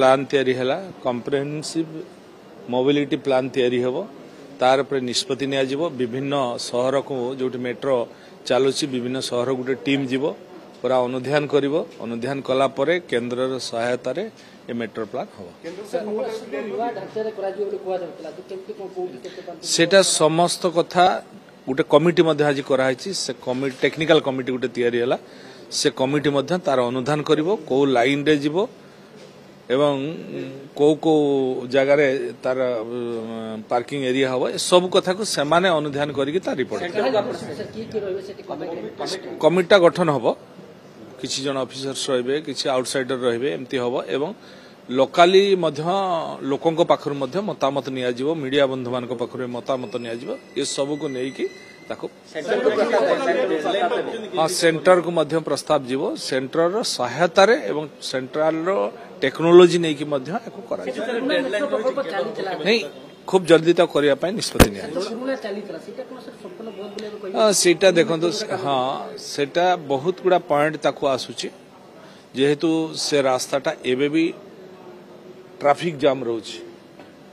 Plan तैयारी हैला comprehensive mobility plan तैयारी हेबो तार पर निष्पत्ति निया जिवो विभिन्न शहर को जोटी मेट्रो चालुची विभिन्न शहर गुटे टीम जीवो पूरा अनुध्यान करिवो अनुध्यान कला परे केंद्र सहायता रे ए मेट्रो प्लान हो सेटा समस्त कथा गोटे कमिटी मध्य आज कराई से कमिटी टेक्निकल कमिटी गोटे तैयारी हैला से कमिटी मध्य तार अनुधान करिवो को लाइन रे जीवो एवं को जगार तार पार्किंग एरिया हम सब कथा को सेमाने अनुध्यान करके तार रिपोर्ट कमिटा गठन हम किसी जन ऑफिसर्स रहिबे किसी आउटसाइडर रहिबे एमती हम एवं लोकाली लोकों पाखर मतामत निया जिवो मीडिया बंधु मान पाखर मतामत निया जिवो ये सब को लेकिन हाँ सेंटर को मध्य प्रस्ताव जीवो सेंटर रो सहायता रे एवं सेंट्रल रो टेक्नोलोजी नहीं कि मध्य एको करा नहीं खूब जल्दी तक करिया पाए निष्पत्ति नहीं सेटा देखंतु हाँ सेटा बहुत गुड़ा पॉइंट ताको आसुची जेहेतु से रास्ताटा एबे भी ट्रैफिक जाम रोची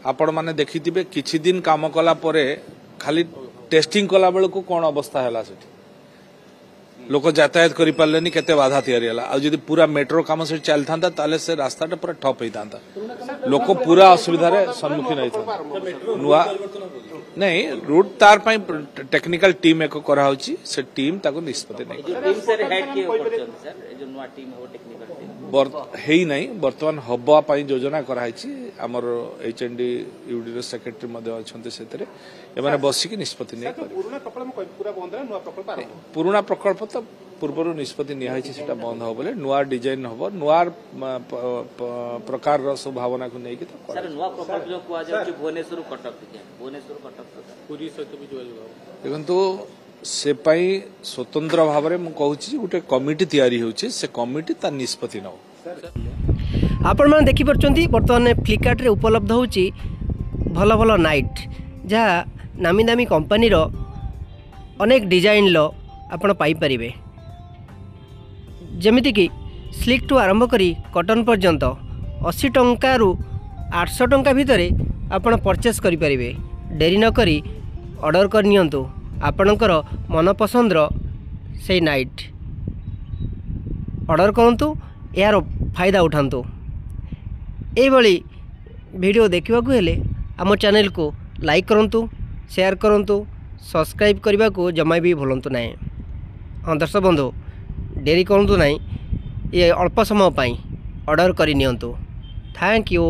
आपण माने देखिथिबे किछि दिन काम कला परे खाली टेस्टिंग कला बेल को कौन अवस्था है लोक यातायात करि पारलेनी केते बाधा तैयारी हला आ जदी पूरा मेट्रो काम से चल थांता ताले से रास्ताटा पूरा ठप होई थांता लोक पूरा असुविधा रे सम्मुखीन होई था नुआ नहीं रूट तार पई टेक्निकल टीम एको करा होची से टीम ताको निष्पत्ति नहीं टीम सर हेड के करछन सर ए जो नुआ टीम हो टेक्निकल टीम हेई नहीं वर्तमान हबा पई योजना करा हिची हमर एचएनडी यूडी रो सेक्रेटरी मध्ये अछंते सेतरे एमाने बसी की निष्पत्ति नहीं पुराना प्रकल्प पूरा बंद है नुआ प्रकल्प आरंभ पुराना प्रकल्प तो पूर्व निष्पत्ति निया सेटा बंद हो बोले नुआ डिजाइन हो नुआ प्रकार सब भावना को नहीं सर नुआ प्रकल्प जो कुआ जाय भुवनेश्वर कटक पूरी सहित भी देखंतु से पाई स्वतंत्र भाव में कहूँ गोटे कमिटी तैयारी होची से कमिटी ता निष्पत्ति नौ आपण मैंने देखि परचंती वर्तमान फ्लिपकार्ट रे उपलब्ध होची भल भल नाइट जहाँ नामी दामी कंपनी रो अनेक डिजाइन लो आपण पाई परिबे जेमिति कि स्लिक टू आरंभ करी कॉटन पर्यंत 80 टंका रु 800 टंका भितरे आपण परचेस करि परिबे डेरी न करी ऑर्डर कर नियंतु आपणकर मनपसंदर से नाइट ऑर्डर करंतु यार फायदा उठांतु एभली वीडियो देखा हेले आम चैनल को लाइक करंतु शेयर करंतु सब्सक्राइब करने को जमा भी भूलंतु ना हाँ दर्शक बंधु डेरी करंतु ना ये अल्प समय ऑर्डर कर नियंतु थैंक यू।